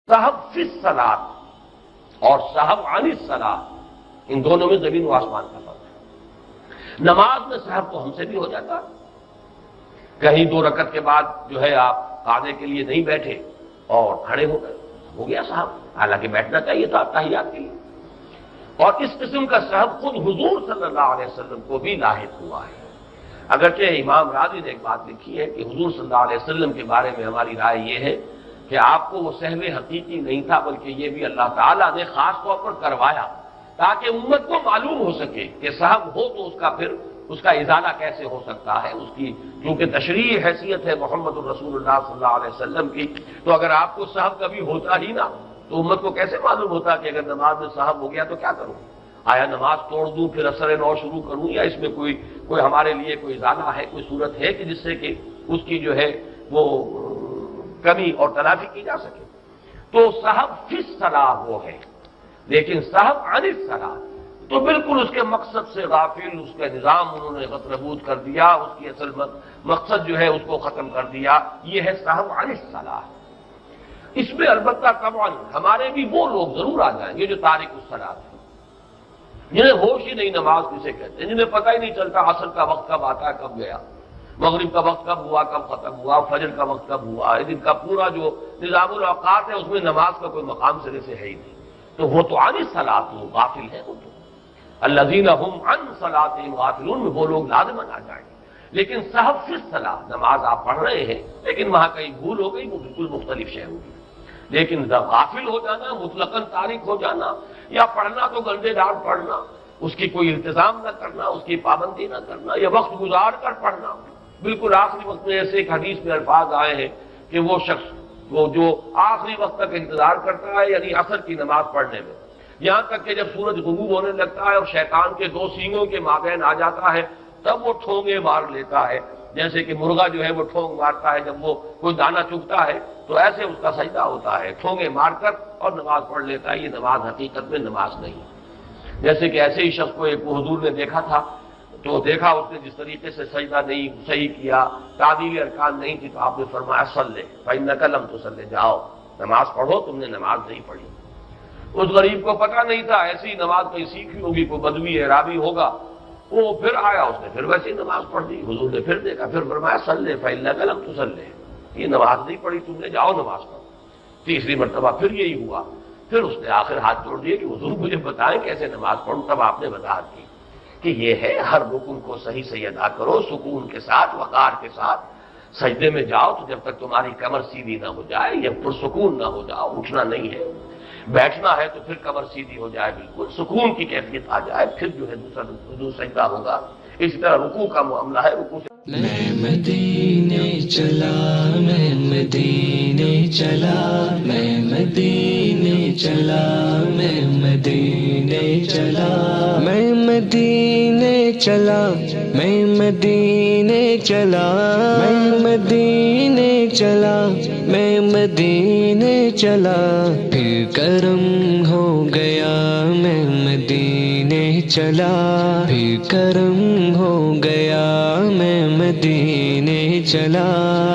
صحب فی الصلاۃ اور صحب عن الصلاۃ، ان دونوں میں زمین و آسمان کا فرق ہے۔ نماز میں صحب تو ہم سے بھی ہو جاتا، کہیں 2 رکعت کے بعد جو ہے آپ قعدے کے لیے نہیں بیٹھے اور کھڑے ہو گئے، ہو گیا صحب، حالانکہ بیٹھنا چاہیے تھا تحیات کے لیے۔ اور اس قسم کا صحب خود حضور صلی اللہ علیہ وسلم کو بھی لاحق ہوا ہے۔ اگرچہ امام راضی نے ایک بات لکھی ہے کہ حضور صلی اللہ علیہ وسلم کے بارے میں ہماری رائے یہ ہے کہ آپ کو وہ سہو حقیقی نہیں تھا، بلکہ یہ بھی اللہ تعالیٰ نے خاص طور پر کروایا تاکہ امت کو معلوم ہو سکے کہ صحب ہو تو اس کا ازالہ کیسے ہو سکتا ہے، اس کی کیونکہ تشریعی حیثیت ہے محمد الرسول اللہ صلی اللہ علیہ وسلم کی، تو اگر آپ کو صحب کبھی ہوتا ہی نہ تو امت کو کیسے معلوم ہوتا کہ اگر نماز میں صحب ہو گیا تو کیا کروں، آیا نماز توڑ دوں پھر اثر نو شروع کروں، یا اس میں کوئی ہمارے لیے کوئی ازالہ ہے، کوئی صورت ہے کہ جس سے کہ اس کی جو ہے وہ کمی اور تلافی کی جا سکے۔ تو صحب فی الصلاۃ وہ ہے، لیکن صحب عن الصلاۃ تو بالکل اس کے مقصد سے غافل، اس کا نظام انہوں نے غطربود کر دیا، اس کی اصل مقصد جو ہے اس کو ختم کر دیا، یہ ہے صحب عن الصلاۃ۔ اس میں البتہ طبعا ہمارے بھی وہ لوگ ضرور آ جائیں گے جو تارک الصلاۃ ہیں، جنہیں ہوش ہی نہیں نماز کسے کہتے ہیں، جنہیں پتہ ہی نہیں چلتا عصر کا وقت کب آتا ہے کب گیا، مغرب کا وقت کب ہوا کب ختم ہوا، فجر کا وقت کب ہوا، دن کا پورا جو نظام الاوقات ہے اس میں نماز کا کوئی مقام سرے سے ہے ہی نہیں، تو وہ تو عن الصلاۃ وہ غافل ہے، وہ تو الذین هم عن صلاتهم غافلون میں وہ لوگ لازماً آ جائیں گے۔ لیکن صحب فی الصلاۃ، نماز آپ پڑھ رہے ہیں لیکن وہاں کہیں بھول ہو گئی، وہ بالکل مختلف شے ہوگی۔ لیکن غافل ہو جانا، مطلقاً تارک ہو جانا، یا پڑھنا تو گنجے دار پڑھنا، اس کی کوئی التزام نہ کرنا، اس کی پابندی نہ کرنا، یا وقت گزار کر پڑھنا، بالکل آخری وقت میں ایسے ایک حدیث میں الفاظ آئے ہیں کہ وہ شخص وہ جو آخری وقت تک انتظار کرتا ہے، یعنی عصر کی نماز پڑھنے میں، یہاں تک کہ جب سورج غروب ہونے لگتا ہے اور شیطان کے 2 سینگوں کے مابین آ جاتا ہے، تب وہ ٹھونگے مار لیتا ہے، جیسے کہ مرغا جو ہے وہ ٹھونگ مارتا ہے جب وہ کوئی دانہ چگتا ہے، تو ایسے اس کا سجدہ ہوتا ہے، ٹھونگے مار کر اور نماز پڑھ لیتا ہے۔ یہ نماز حقیقت میں نماز نہیں ہے۔ جیسے کہ ایسے ہی شخص کو ایک حضور نے دیکھا تھا، تو دیکھا اس نے جس طریقے سے سجدہ نہیں صحیح کیا، تعدیل ارکان نہیں تھی، تو آپ نے فرمایا صلی فإنک لم تصلی، جاؤ نماز پڑھو، تم نے نماز نہیں پڑھی۔ اس غریب کو پتہ نہیں تھا، ایسی نماز کہیں سیکھی ہوگی، کوئی بدوی اعرابی ہوگا، وہ پھر آیا، اس نے پھر ویسی نماز پڑھ دی، حضور نے پھر دیکھا، پھر فرمایا صلی فإنک لم تصلی، یہ نماز نہیں پڑھی تم نے، جاؤ نماز پڑھو۔ تیسری مرتبہ پھر یہی ہوا، پھر اس نے آخر ہاتھ جوڑ دیے کہ حضور مجھے بتائیں کیسے نماز پڑھوں، تب آپ نے وضاحت کی کہ یہ ہے ہر رکن کو صحیح سے ادا کرو، سکون کے ساتھ، وقار کے ساتھ سجدے میں جاؤ، تو جب تک تمہاری کمر سیدھی نہ ہو جائے، یا پرسکون نہ ہو جاؤ، اٹھنا نہیں ہے، بیٹھنا ہے تو پھر کمر سیدھی ہو جائے، بالکل سکون کی کیفیت آ جائے، پھر جو ہے دوسرا سجدہ ہوگا۔ اسی طرح رکوع کا معاملہ ہے، رکوع سے میں مدینے چلا، میں مدینے چلا، میں مدینے چلا، میں مدینے چلا، میں مدینے چلا، میں مدینے چلا، میں مدینے چلا، میں مدینے چلا، پھر کرم ہو گیا، میں مدینے چلا، پھر کرم ہو گیا، میں مدینے چلا۔